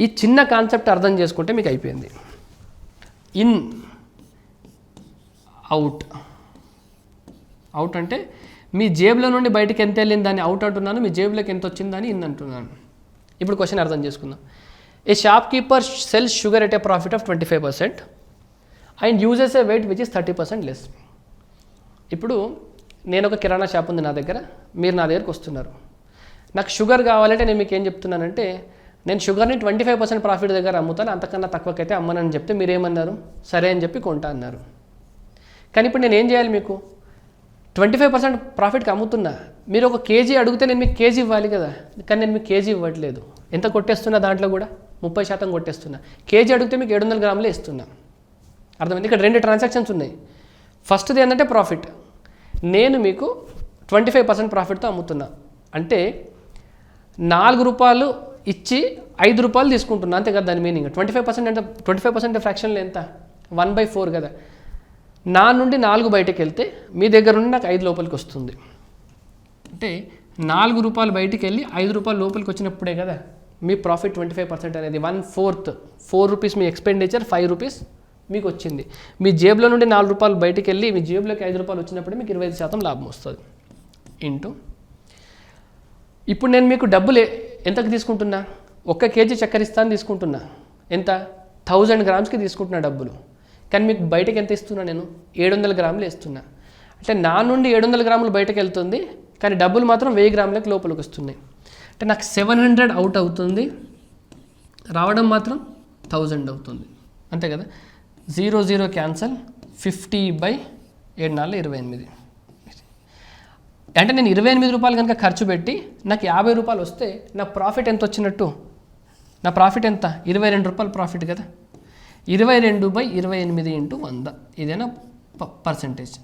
ఈ చిన్న కాన్సెప్ట్ అర్థం చేసుకుంటే మీకు అయిపోయింది. In out. అవుట్ అంటే మీ జేబులో నుండి బయటికి ఎంత వెళ్ళింది దాన్ని అవుట్ అంటున్నాను, మీ జేబులోకి ఎంత వచ్చిందని ఇన్ అంటున్నాను. ఇప్పుడు క్వశ్చన్ అర్థం చేసుకుందాం. A shop keeper sells sugar at a profit of 25% and uses a weight which is 30% less. ఇప్పుడు నేను ఒక కిరాణా షాప్ ఉంది నా దగ్గర, మీరు నా దగ్గరకు వస్తున్నారు. నాకు షుగర్ కావాలంటే నేను మీకు ఏం చెప్తున్నానంటే, నేను షుగర్ని 25% ప్రాఫిట్ దగ్గర అమ్ముతాను, అంతకన్నా తక్కువకైతే అమ్మనని చెప్తే మీరేమన్నారు, సరే అని చెప్పి కొంటా అన్నారు. కానీ ఇప్పుడు నేను ఏం చేయాలి, మీకు 25% ప్రాఫిట్కి అమ్ముతున్నా, మీరు ఒక కేజీ అడిగితే నేను మీకు కేజీ ఇవ్వాలి కదా, కానీ నేను మీకు కేజీ ఇవ్వట్లేదు. ఎంత కొట్టేస్తున్నా దాంట్లో కూడా 30% కొట్టేస్తున్నా. కేజీ అడిగితే మీకు 700 గ్రాములే ఇస్తున్నా. అర్థమైంది? ఇక్కడ 2 ట్రాన్సాక్షన్స్ ఉన్నాయి. ఫస్ట్ది ఏంటంటే ప్రాఫిట్, నేను మీకు 25% ప్రాఫిట్తో అమ్ముతున్నా. అంటే 4 రూపాయలు ఇచ్చి 5 రూపాయలు తీసుకుంటున్నా, అంతే కదా దాని మీనింగ్. 25% అంటే 25% ఫ్రాక్షన్లో ఎంత, 1/4 కదా. నా నుండి 4 బయటకు వెళ్తే మీ దగ్గర నుండి నాకు 5 లోపలికి వస్తుంది. అంటే 4 రూపాయలు బయటికి వెళ్ళి 5 రూపాయలు లోపలికి వచ్చినప్పుడే కదా మీ ప్రాఫిట్ 25% అనేది. 1/4, 4 రూపీస్ మీ ఎక్స్పెండిచర్, 5 రూపీస్ మీకు వచ్చింది. మీ జేబులో నుండి 4 రూపాయలు బయటికి వెళ్ళి మీ జేబులోకి 5 రూపాయలు వచ్చినప్పుడే మీకు 25% లాభం వస్తుంది. ఇంటూ ఇప్పుడు నేను మీకు డబ్బులు ఎంతకు తీసుకుంటున్నా, 1 కేజీ చక్కెర ఇస్తాను తీసుకుంటున్నా, ఎంత, 1000 గ్రామ్స్కి తీసుకుంటున్నా డబ్బులు. కానీ మీకు బయటకు ఎంత ఇస్తున్నా, నేను 700 గ్రాములు ఇస్తున్నా. అంటే నా నుండి 700 గ్రాములు బయటకు వెళ్తుంది, కానీ డబ్బులు మాత్రం 1000 గ్రాములకు లోపలికి వస్తున్నాయి. అంటే నాకు 700 అవుట్ అవుతుంది, రావడం మాత్రం 1000 అవుతుంది, అంతే కదా. 0 0 క్యాన్సల్, 50/7 28. అంటే నేను 28 రూపాయలు కనుక ఖర్చు పెట్టి నాకు 50 రూపాయలు వస్తే నా ప్రాఫిట్ ఎంత వచ్చినట్టు, నా ప్రాఫిట్ ఎంత, 22 రూపాయలు ప్రాఫిట్ కదా. 22/28 ఇంటూ 100, ఇదేనా పర్సంటేజ్.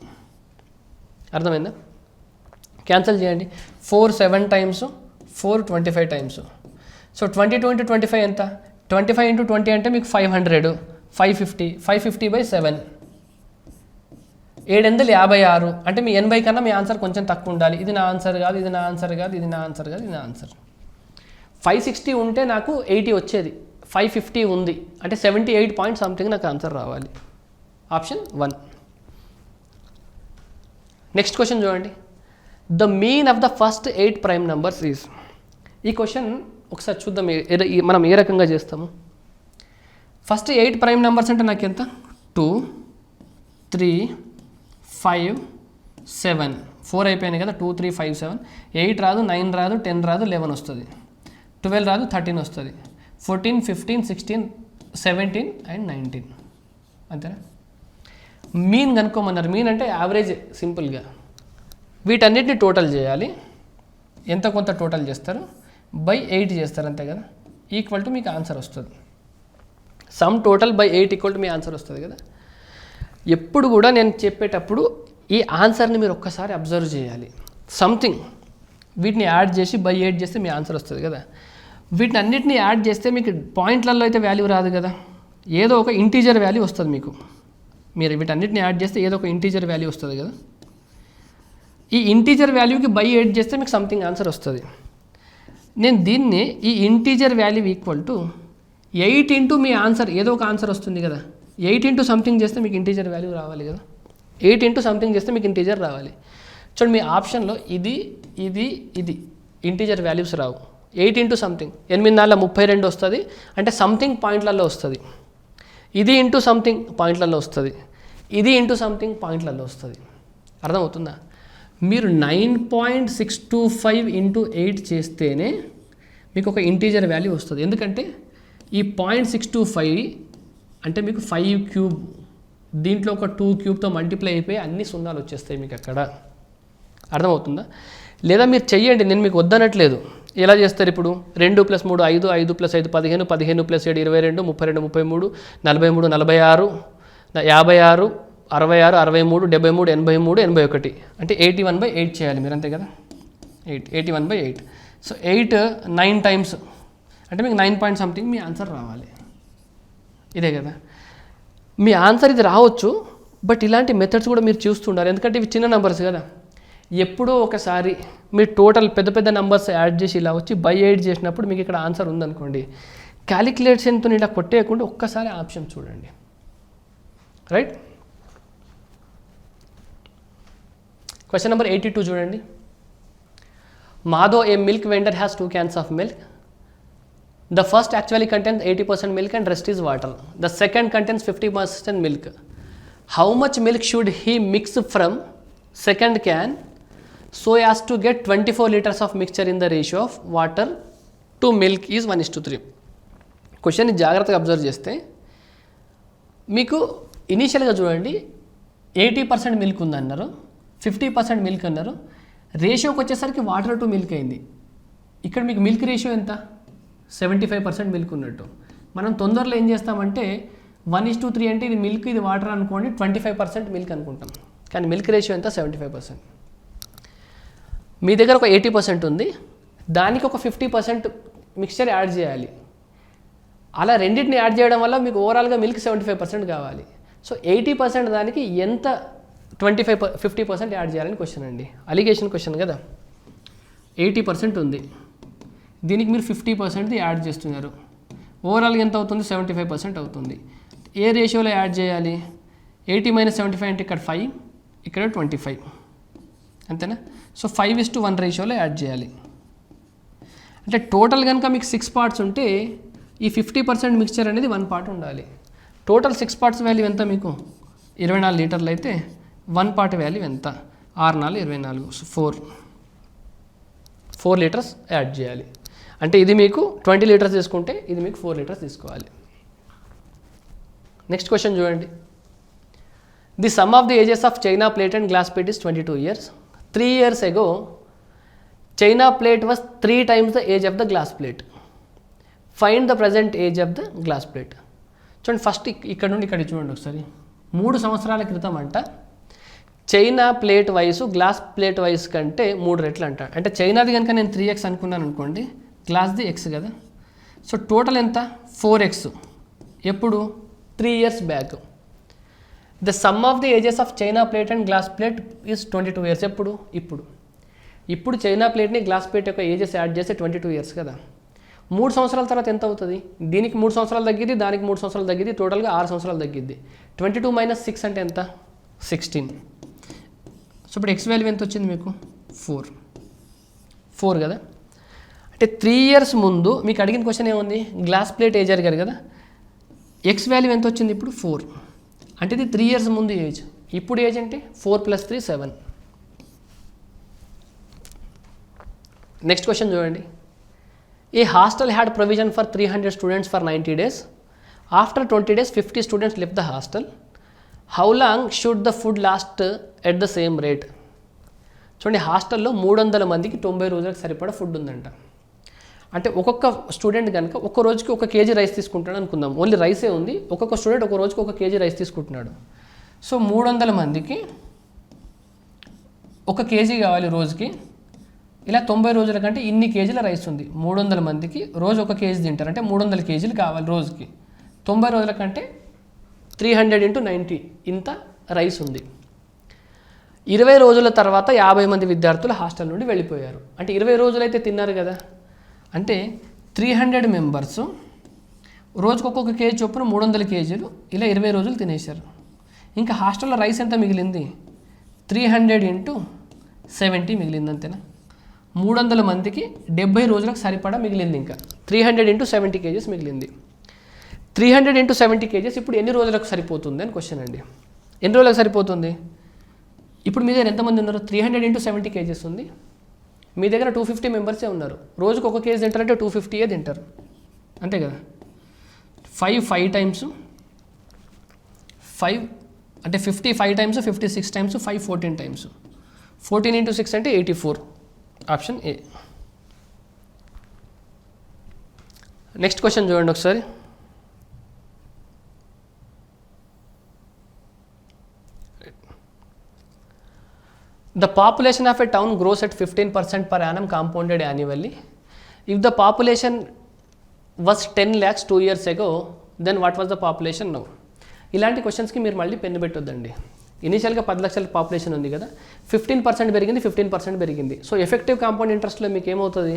అర్థమైందా? క్యాన్సిల్ చేయండి. 4 7 టైమ్స్, 4 25 టైమ్స్. సో 22 ఇంటూ 25 ఎంత, 25 ఇంటూ 20 అంటే మీకు 500, 550, 550/7, 756. అంటే మీ 80 కన్నా మీ ఆన్సర్ కొంచెం తక్కువ ఉండాలి. ఇది నా ఆన్సర్ కాదు, ఇది నా ఆన్సర్ కాదు, ఇది నా ఆన్సర్ కాదు, ఇది నా ఆన్సర్. 560 ఉంటే నాకు 80 వచ్చేది, 550 ఉంది అంటే 78 పాయింట్ సంథింగ్ నాకు ఆన్సర్ రావాలి. ఆప్షన్ 1. నెక్స్ట్ క్వశ్చన్ చూడండి. The mean of the first 8 prime numbers is. ఈ క్వశ్చన్ ఒకసారి చూద్దాం మనం ఏ రకంగా చేస్తాము. ఫస్ట్ 8 ప్రైమ్ నెంబర్స్ అంటే నాకు ఎంత, 2 3 5 7, 4 అయిపోయినాయి కదా, 2 3 5 7. 8 రాదు, 9 రాదు, 10 రాదు, 11 వస్తుంది, 12 రాదు, 13 వస్తుంది, 14 15 16 17 అండ్ 19, అంతేనా. మీన్ కనుక్కోమన్నారు. మీన్ అంటే యావరేజ్, సింపుల్గా వీటన్నిటిని టోటల్ చేయాలి. ఎంత కొంత టోటల్ చేస్తారు, /8 చేస్తారు, అంతే కదా. ఈక్వల్ టు మీకు ఆన్సర్ వస్తుంది. Sum total /8 equal to me answer వస్తుంది కదా. ఎప్పుడు కూడా నేను చెప్పేటప్పుడు ఈ ఆన్సర్ని మీరు ఒక్కసారి అబ్జర్వ్ చేయాలి. సంథింగ్ వీటిని యాడ్ చేసి /8 చేస్తే మీ ఆన్సర్ వస్తుంది కదా. వీటిని అన్నిటిని యాడ్ చేస్తే మీకు పాయింట్లలో అయితే వాల్యూ రాదు కదా, ఏదో ఒక ఇంటీజర్ వాల్యూ వస్తుంది మీకు. మీరు వీటన్నిటిని యాడ్ చేస్తే ఏదో ఒక ఇంటీజర్ వాల్యూ వస్తుంది కదా. ఈ ఇంటీజర్ వాల్యూకి /8 చేస్తే మీకు సంథింగ్ ఆన్సర్ వస్తుంది. నేను దీన్ని ఈ integer value equal to 8 into mu answer, ఏదో ఒక ఆన్సర్ వస్తుంది కదా. 8 ఇంటూ సంథింగ్ చేస్తే మీకు ఇంటీజర్ వాల్యూ రావాలి కదా. 8 ఇంటూ సంథింగ్ చేస్తే మీకు ఇంటీజర్ రావాలి. చూడండి మీ ఆప్షన్లో ఇది ఇది ఇది ఇంటీజర్ వాల్యూస్ రావు. 8 ఇంటూ సంథింగ్ 8×4 32 వస్తుంది, అంటే సంథింగ్ పాయింట్లలో వస్తుంది. ఇది ఇంటూ సంథింగ్ పాయింట్లలో వస్తుంది, ఇది ఇంటూ సంథింగ్ పాయింట్లలో వస్తుంది. అర్థమవుతుందా? మీరు 9.625 ఇంటూ 8 చేస్తేనే మీకు ఒక ఇంటీజర్ వాల్యూ వస్తుంది. ఎందుకంటే ఈ 0.625 అంటే మీకు 5 క్యూబ్, దీంట్లో ఒక 2 క్యూబ్తో మల్టిప్లై అయిపోయి అన్ని సున్నాలు వచ్చేస్తాయి మీకు అక్కడ. అర్థమవుతుందా? లేదా మీరు చెయ్యండి, నేను మీకు వద్దనట్లేదు. ఎలా చేస్తారు ఇప్పుడు? 2 + 3 5, 5 + 5 15, 15 + 7 22, 32 33, 43 46, 56, 66, 63, 73, 83, 81, అంటే 81/8 చేయాలి మీరు, అంతే కదా? 81/8. సో 8 9 టైమ్స్ అంటే మీకు 9 పాయింట్ సంథింగ్ మీ ఆన్సర్ రావాలి. ఇదే కదా మీ ఆన్సర్. ఇది రావచ్చు, బట్ ఇలాంటి మెథడ్స్ కూడా మీరు చూస్తుండాలి, ఎందుకంటే ఇవి చిన్న నెంబర్స్ కదా. ఎప్పుడో ఒకసారి మీరు టోటల్ పెద్ద పెద్ద నెంబర్స్ యాడ్ చేసి ఇలా వచ్చి బై 8 చేసినప్పుడు మీకు ఇక్కడ ఆన్సర్ ఉందనుకోండి, క్యాలిక్యులేషన్తో ఇలా కొట్టేయకుండా ఒక్కసారి ఆప్షన్ చూడండి. రైట్? క్వశ్చన్ నెంబర్ 82 చూడండి. Madho, a milk vendor, has 2 cans of milk. The first actually contains 80% milk and rest is water. The second contains 50% milk. How much milk should he mix from second can so as to get 24 liters of mixture in the ratio of water to milk is 1:3? క్వశ్చన్ని జాగ్రత్తగా observe చేస్తే మీకు ఇనీషియల్గా చూడండి 80% milk ఉందన్నారు, 50% milk అన్నారు, రేషియోకి వచ్చేసరికి water to milk అయింది. ఇక్కడ మీకు మిల్క్ రేషియో ఎంత? 75% మిల్క్ ఉన్నట్టు. మనం తొందరలో ఏం చేస్తామంటే 1:3 అంటే ఇది మిల్క్ ఇది వాటర్ అనుకోండి, 25% మిల్క్ అనుకుంటాం, కానీ మిల్క్ రేషియో ఎంత? 75%. మీ దగ్గర ఒక 80% ఉంది, దానికి ఒక 50% మిక్స్చర్ యాడ్ చేయాలి. అలా రెండింటిని యాడ్ చేయడం వల్ల మీకు ఓవరాల్గా మిల్క్ 75% కావాలి. సో 80% దానికి ఎంత 50% యాడ్ చేయాలని క్వశ్చన్ అండి, అలిగేషన్ క్వశ్చన్ కదా. 80% ఉంది, దీనికి మీరు 50% యాడ్ చేస్తున్నారు, ఓవరాల్గా ఎంత అవుతుంది? 75% అవుతుంది. ఏ రేషియోలో యాడ్ చేయాలి? 80 - 75 అంటే ఇక్కడ 5, ఇక్కడ 25, అంతేనా? సో 5:1 రేషియోలో యాడ్ చేయాలి. అంటే టోటల్ కనుక మీకు 6 పార్ట్స్ ఉంటే ఈ 50% మిక్స్చర్ అనేది 1 పార్ట్ ఉండాలి. టోటల్ 6 పార్ట్స్ వాల్యూ ఎంత మీకు? 24 లీటర్లు అయితే 1 పార్ట్ వాల్యూ ఎంత? 6 4 24, సో 4 లీటర్స్ యాడ్ చేయాలి. అంటే ఇది మీకు 20 లీటర్స్ తీసుకుంటే ఇది మీకు 4 లీటర్స్ తీసుకోవాలి. నెక్స్ట్ క్వశ్చన్ చూడండి. The some of the ages of China plate and glass plate is 22 years. 3 years ago, China plate was 3 times the age of the glass plate. Find the present age of the glass plate. చూడండి, first ఇక్కడ నుండి ఇక్కడ చూడండి ఒకసారి. 3 సంవత్సరాల క్రితం అంట China plate వయసు గ్లాస్ ప్లేట్ వయసు కంటే 3 రెట్లు అంట. అంటే చైనాది కనుక నేను 3x అనుకున్నాను అనుకోండి, గ్లాస్ది x కదా. సో టోటల్ ఎంత? 4x. ఎప్పుడు? 3 years back. The sum of the ages of China plate and glass plate is 22 years. ఎప్పుడు? ఇప్పుడు చైనా ప్లేట్ని గ్లాస్ ప్లేట్ యొక్క ఏజెస్ యాడ్ చేస్తే 22 years కదా. 3 సంవత్సరాల తర్వాత ఎంత అవుతుంది? దీనికి 3 సంవత్సరాలు తగ్గిద్ది, దానికి 3 సంవత్సరాలు తగ్గిద్ది, టోటల్గా 6 సంవత్సరాలు తగ్గిద్ది. 22 - 6 అంటే ఎంత? 16. సో ఇప్పుడు ఎక్స్ వాల్యూ ఎంత వచ్చింది మీకు? 4 కదా. అంటే 3 years ముందు మీకు అడిగిన క్వశ్చన్ ఏముంది? గ్లాస్ ప్లేట్ ఏజ్ అడిగారు కదా. ఎక్స్ వాల్యూ ఎంత వచ్చింది ఇప్పుడు? 4. అంటే ఇది 3 years ముందు ఏజ్. ఇప్పుడు ఏజ్ అంటే 4 + 3 7. నెక్స్ట్ క్వశ్చన్ చూడండి. A hostel had provision for 300 students for 90 days. After 20 days 50 students left the hostel. How long should the food last at the same rate? చూడండి, హాస్టల్లో 300 మందికి 90 రోజులకు సరిపడా ఫుడ్ ఉందంట. అంటే ఒక్కొక్క స్టూడెంట్ కనుక ఒక్క రోజుకి 1 kg రైస్ తీసుకుంటాడు అనుకుందాం. ఓన్లీ రైసే ఉంది, ఒక్కొక్క స్టూడెంట్ ఒక రోజుకి 1 kg రైస్ తీసుకుంటున్నాడు. సో 300 మందికి 1 kg కావాలి రోజుకి. ఇలా 90 రోజుల కంటే ఇన్ని కేజీల రైస్ ఉంది. 300 మందికి రోజు 1 kg తింటారు, అంటే 300 kgలు కావాలి రోజుకి. 90 రోజుల కంటే 300 × 90 ఇంత రైస్ ఉంది. 20 రోజుల తర్వాత 50 మంది విద్యార్థులు హాస్టల్ నుండి వెళ్ళిపోయారు. అంటే 20 రోజులైతే తిన్నారు కదా. అంటే 300 మెంబర్స్ రోజుకు 1 kg చొప్పున 300 kgలు ఇలా 20 రోజులు తినేశారు. ఇంకా హాస్టల్లో రైస్ ఎంత మిగిలింది? 300 × 70 మిగిలింది, అంతేనా. 300 మందికి 70 రోజులకు సరిపడా మిగిలింది. ఇంకా 300 × 70 kgs మిగిలింది. 300 × 70 kgs ఇప్పుడు ఎన్ని రోజులకు సరిపోతుంది అని క్వశ్చన్ అండి. ఎన్ని రోజులకు సరిపోతుంది? ఇప్పుడు మీ దగ్గర ఎంతమంది ఉన్నారు? 300 × 70 kgs ఉంది. మీ దగ్గర 250 మెంబర్సే ఉన్నారు. రోజుకు ఒక కేజీ తింటారంటే 250 తింటారు, అంతే కదా. 5 టైమ్స్ 5 అంటే 50 5 టైమ్స్ 56 టైమ్స్ 5 14 టైమ్స్ 14 × 6 అంటే 84. Option A. నెక్స్ట్ క్వశ్చన్ చూడండి ఒకసారి. The population of a town grows at 15% per annum compounded annually. If the population was 10 lakhs 2 years ago, then what was the population now? ఇలాంటి క్వశ్చన్స్కి మీరు మళ్ళీ pen పెట్టొద్దండి. ఇనీషియల్గా 10 లక్షల population ఉంది కదా, 15% పెరిగింది, 15% పెరిగింది. సో ఎఫెక్టివ్ కాంపౌండ్ ఇంట్రెస్ట్లో మీకు ఏమవుతుంది?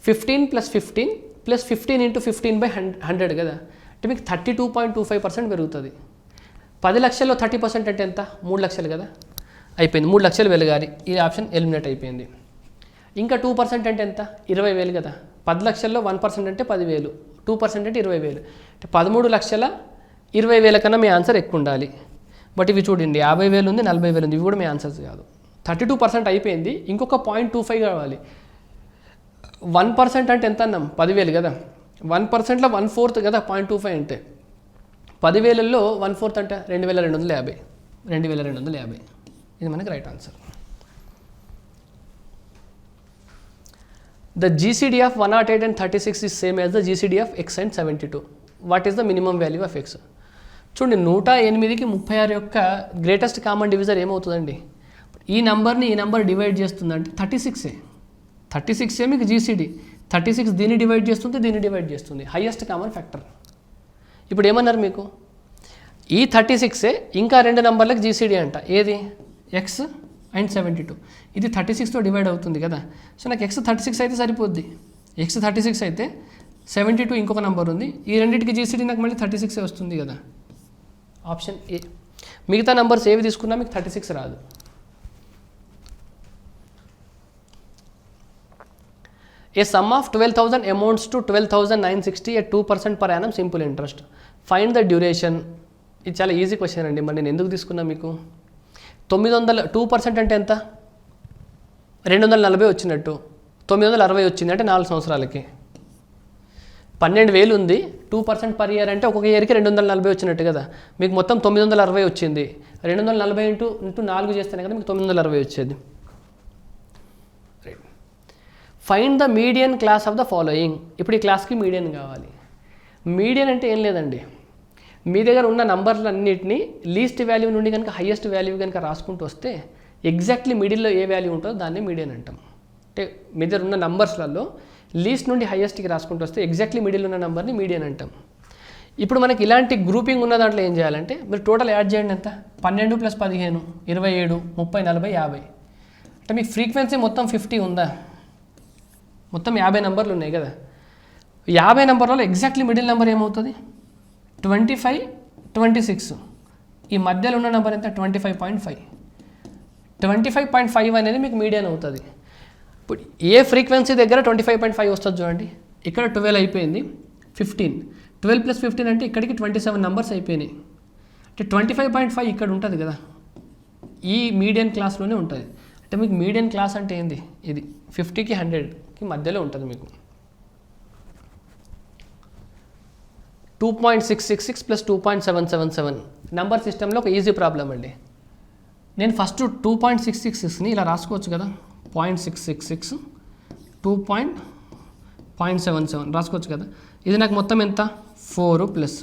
15 + 15 + 15 × 15/100 కదా, అంటే మీకు 32.25% పెరుగుతుంది. 10 లక్షల్లో 30% అంటే ఎంత? 3 లక్షలు కదా, అయిపోయింది. 3 లక్షలు వెలగాలి. ఈ ఆప్షన్ ఎలిమినేట్ అయిపోయింది. ఇంకా 2% అంటే ఎంత? 20,000 కదా. 10 లక్షల్లో 1% అంటే 10,000, 2% అంటే 20,000, అంటే 13,20,000 కన్నా మీ ఆన్సర్ ఎక్కువ ఉండాలి. బట్ ఇవి చూడండి, 50,000 ఉంది, 40,000 ఉంది, ఇవి కూడా మీ ఆన్సర్స్ కాదు. 32% అయిపోయింది, ఇంకొక 0.25 కావాలి. 1% అంటే ఎంత అన్నాం? 10,000 కదా. 1%లో 1/4 కదా 0.25 అంటే. 10,000లో 1/4 అంటే 2,250. 2,250 ఇది మనకి right answer. The GCD of 108 and 36 is same as the GCD of x and 72. What is the minimum value of x? చూడండి, 108కి 36 యొక్క గ్రేటెస్ట్ కామన్ డివిజర్ ఏమవుతుందండి? ఈ నెంబర్ని ఈ నెంబర్ డివైడ్ చేస్తుందంటే 36 మీకు జీసీడీ. 36 దీన్ని డివైడ్ చేస్తుంది, దీన్ని డివైడ్ చేస్తుంది, హైయెస్ట్ కామన్ ఫ్యాక్టర్. ఇప్పుడు ఏమన్నారు మీకు? ఈ 36 ఇంకా 2 నెంబర్లకు జీసీడీ అంట. ఏది? X and 72. ఇది 36తో డివైడ్ అవుతుంది కదా. సో నాకు ఎక్స్ 36 అయితే సరిపోద్ది. ఎక్స్ 36 అయితే 72 ఇంకొక నెంబర్ ఉంది, ఈ రెండింటికి జీసీడీ నాకు మళ్ళీ 36 వస్తుంది కదా. Option A. మిగతా నెంబర్స్ ఏవి తీసుకున్నా మీకు 36 రాదు. A sum of 12,000 amounts to 12,960 at 2% per annum simple interest. Find the duration. ఇది చాలా ఈజీ క్వశ్చన్ అండి. మరి నేను ఎందుకు తీసుకున్నా మీకు? 900 2% అంటే ఎంత? 240 వచ్చినట్టు, 960 వచ్చింది అంటే 4 సంవత్సరాలకి 12,000 ఉంది. 2% పర్ ఇయర్ అంటే ఒక్కొక్క ఇయర్కి 240 వచ్చినట్టు కదా. మీకు మొత్తం 960 వచ్చింది. 240 ఇంటూ 4 చేస్తేనే కదా మీకు 960 వచ్చేది. Right. Find the median class of the following. ఇప్పుడు ఈ క్లాస్కి మీడియన్ కావాలి. మీడియన్ అంటే ఏం లేదండి, మీ దగ్గర ఉన్న నంబర్లన్నింటినీ లీస్ట్ వాల్యూ నుండి కనుక హైయెస్ట్ వాల్యూ కనుక రాసుకుంటూ వస్తే ఎగ్జాక్ట్లీ మిడిల్లో ఏ వాల్యూ ఉంటుందో దాన్ని మీడియన్ అంటాం. అంటే మీ దగ్గర ఉన్న నంబర్స్లలో లీస్ట్ నుండి హైయెస్ట్కి రాసుకుంటూ వస్తే ఎగ్జాక్ట్లీ మిడిల్ ఉన్న నెంబర్ని మీడియన్ అంటాం. ఇప్పుడు మనకి ఇలాంటి గ్రూపింగ్ ఉన్న దాంట్లో ఏం చేయాలంటే మీరు టోటల్ యాడ్ చేయండి. ఎంత? 12 + 15 27 30 40 50. అంటే మీకు ఫ్రీక్వెన్సీ మొత్తం 50 ఉందా? మొత్తం 50 నెంబర్లు ఉన్నాయి కదా. 50 నెంబర్లలో ఎగ్జాక్ట్లీ మిడిల్ నెంబర్ ఏమవుతుంది? 25 26. ఈ మధ్యలో ఉన్న నెంబర్ ఎంత? 25.5. 25.5 అనేది మీకు మీడియన్ అవుతుంది. ఇప్పుడు ఏ ఫ్రీక్వెన్సీ దగ్గర 25.5 వస్తుంది చూడండి. ఇక్కడ 12 అయిపోయింది, 15. 12 + 15 అంటే ఇక్కడికి 27 నెంబర్స్ అయిపోయినాయి. అంటే 25.5 ఇక్కడ ఉంటుంది కదా, ఈ మీడియన్ క్లాస్లోనే ఉంటుంది. అంటే మీకు మీడియన్ క్లాస్ అంటే ఏంది? ఇది 50కి 100కి మధ్యలో ఉంటుంది మీకు. 2.666 + 2.777 నెంబర్ సిస్టంలో ఒక ఈజీ ప్రాబ్లం అండి. నేను ఫస్ట్ 2.666ని ఇలా రాసుకోవచ్చు కదా. 0.666 2.77 రాసుకోవచ్చు కదా. ఇది నాకు మొత్తం ఎంత? 4 ప్లస్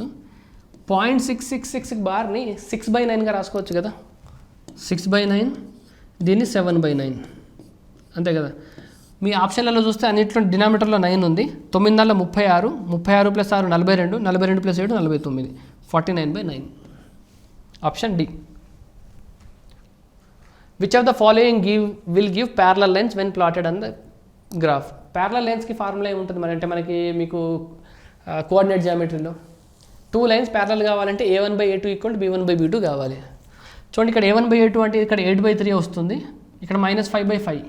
0.666 బార్ని 6/9గా రాసుకోవచ్చు కదా. 6/9, దీన్ని 7/9 అంతే కదా. మీ ఆప్షన్లలో చూస్తే అన్నింటిలో డినామినేటర్లో 9 ఉంది. 9 × 36, 36 + 6 42, 42 + 7 49, 49/9. Option D. Which of the following will give parallel lines when plotted on the graph. Parallel లైన్స్కి ఫార్ములా ఏముంటుంది మరి అంటే మీకు కోఆర్డినేట్ జియోమెట్రీలో 2 లైన్స్ ప్యారలల్ కావాలంటే a1/a2 = b1/b2 కావాలి. చూడండి, ఇక్కడ a1/a2 అంటే ఇక్కడ 8/3 వస్తుంది, ఇక్కడ -5/5.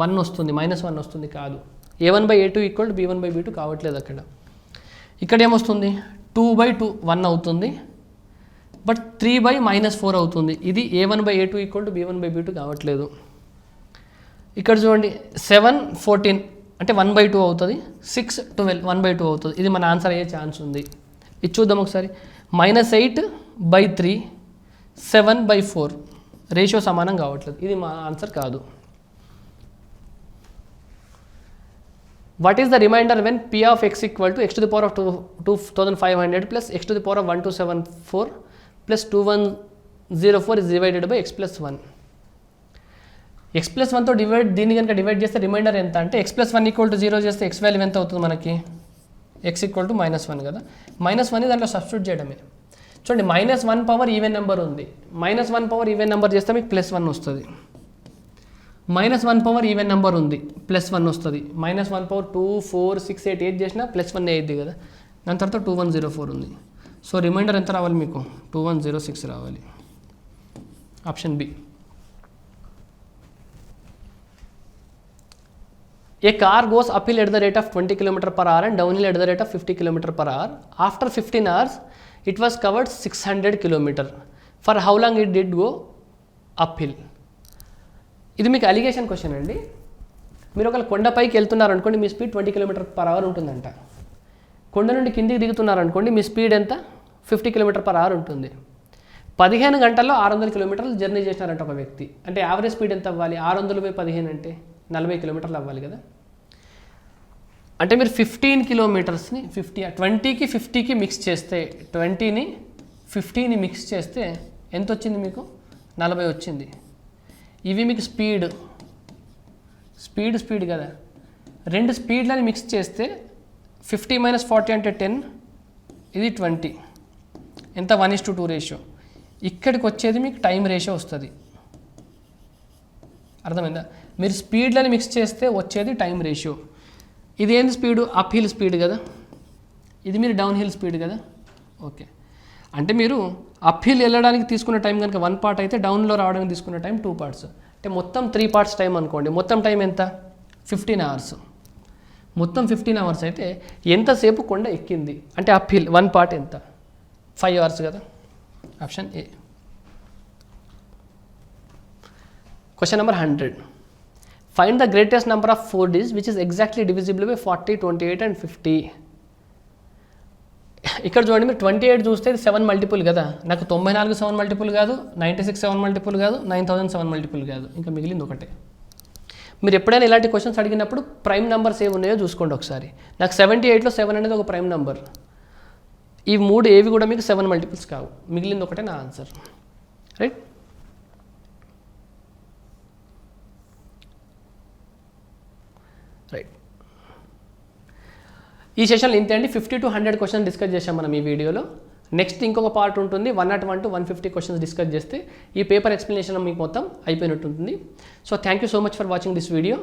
1 వస్తుంది, -1 వస్తుంది. కాదు, a1/a2 = b1/b2 కావట్లేదు అక్కడ. ఇక్కడ ఏమొస్తుంది, 2/2 1 అవుతుంది, బట్ 3/-4 అవుతుంది. ఇది a1/a2 = b1/b2 కావట్లేదు. ఇక్కడ చూడండి 7 14 అంటే 1/2 అవుతుంది, 6 12 1/2 అవుతుంది. ఇది మన ఆన్సర్ అయ్యే ఛాన్స్ ఉంది. ఇది చూద్దాం ఒకసారి. -8/3 7/4 రేషియో సమానం కావట్లేదు. ఇది మా ఆన్సర్ కాదు. What is the remainder when p of x = x to the power of 2500 plus x to the power of 1274 plus 2104 is divided by x plus 1. x+1తో దీన్ని కనుక డివైడ్ చేస్తే రిమైండర్ ఎంత అంటే x+1 = 0 చేస్తే x వాల్యూ ఎంత అవుతుంది మనకి, x = -1 కదా. -1 దాంట్లో సబ్స్టిట్యూట్ చేయడమే. చూడండి, -1 పవర్ ఈవెన్ నెంబర్ ఉంది, -1 పవర్ ఈవెన్ నెంబర్ చేస్తే మీకు +1 వస్తుంది. -1 పవర్ ఈవెన్ నెంబర్ ఉంది, +1 వస్తుంది. -1 పవర్ 2 4 6 8 8 చేసినా +1 అయ్యిద్ది కదా. దాని తర్వాత 2104 ఉంది. సో రిమైండర్ ఎంత రావాలి మీకు, 2106 రావాలి. Option B. A car goes uphill at the rate of 20 km/h and downhill at the rate of 50 km/h. After 15 hours, it was covered 600 km. For how long it did go uphill? ఇది మీకు allegation question అండి. మీరు ఒకవేళ కొండపైకి వెళ్తున్నారు అనుకోండి, మీ speed 20 km/h ఉంటుందంట. కొండ నుండి కిందికి దిగుతున్నారు అనుకోండి, మీ స్పీడ్ ఎంత, 50 km/h ఉంటుంది. 15 గంటల్లో 600 కిలోమీటర్లు జర్నీ చేసినారంట ఒక వ్యక్తి. అంటే యావరేజ్ స్పీడ్ ఎంత అవ్వాలి, 600/15 అంటే 40 కిలోమీటర్లు అవ్వాలి కదా. అంటే మీరు 15 కిలోమీటర్స్ని 20కి 50కి మిక్స్ చేస్తే, 20ని 50ని మిక్స్ చేస్తే ఎంత వచ్చింది మీకు, 40 వచ్చింది. ఇవి మీకు స్పీడ్ కదా. రెండు స్పీడ్లని మిక్స్ చేస్తే 50 - 40 అంటే 10, ఇది 20, ఎంత 1:2 రేషియో. ఇక్కడికి వచ్చేది మీకు టైం రేషియో వస్తుంది. అర్థమైందా? మీరు స్పీడ్లని మిక్స్ చేస్తే వచ్చేది టైం రేషియో. ఇది ఏంది స్పీడు, అప్ హిల్ స్పీడ్ కదా, ఇది మీరు డౌన్ హిల్ స్పీడ్ కదా. ఓకే, అంటే మీరు అప్ హిల్ వెళ్ళడానికి తీసుకున్న టైం కనుక 1 పార్ట్ అయితే, డౌన్లో రావడానికి తీసుకున్న టైం 2 పార్ట్స్. అంటే మొత్తం 3 పార్ట్స్ టైం అనుకోండి. మొత్తం టైం ఎంత, 15 అవర్స్. మొత్తం 15 అవర్స్ అయితే ఎంతసేపు కొండ ఎక్కింది అంటే అప్ హిల్ 1 పార్ట్ ఎంత, 5 అవర్స్ కదా. Option A. Question number 100. Find the greatest number of 4 digits which is exactly divisible by 40, 28 and 50. ఇక్కడ చూడండి, మీరు 28 చూస్తే ఇది 7 మల్టిపుల్ కదా. నాకు 94 7 మల్టిపుల్ కాదు, 96 7 మల్టిపుల్ కాదు, 9000 7 మల్టిపుల్ కాదు, ఇంకా మిగిలింది ఒకటే. మీరు ఎప్పుడైనా ఇలాంటి క్వశ్చన్స్ అడిగినప్పుడు ప్రైమ్ నెంబర్స్ ఏవి ఉన్నాయో చూసుకోండి ఒకసారి. నాకు 78లో 7 అనేది ఒక ప్రైమ్ నెంబర్. ఈ 3 ఏవి కూడా మీకు 7 మల్టిపుల్స్ కావు, మిగిలింది ఒకటే నా ఆన్సర్. రైట్. రైట్, ఈ సెషన్లో ఇంతే అండి. 50 to 100 క్వశ్చన్స్ డిస్కస్ చేసాం మనం ఈ వీడియోలో. నెక్స్ట్ ఇంకొక పార్ట్ ఉంటుంది, 101 to 150 క్వశ్చన్స్ డిస్కస్ చేస్తే ఈ పేపర్ ఎక్స్ప్లెనేషన్ మీకు మొత్తం అయిపోయినట్టు ఉంటుంది. So thank you so much for watching this video.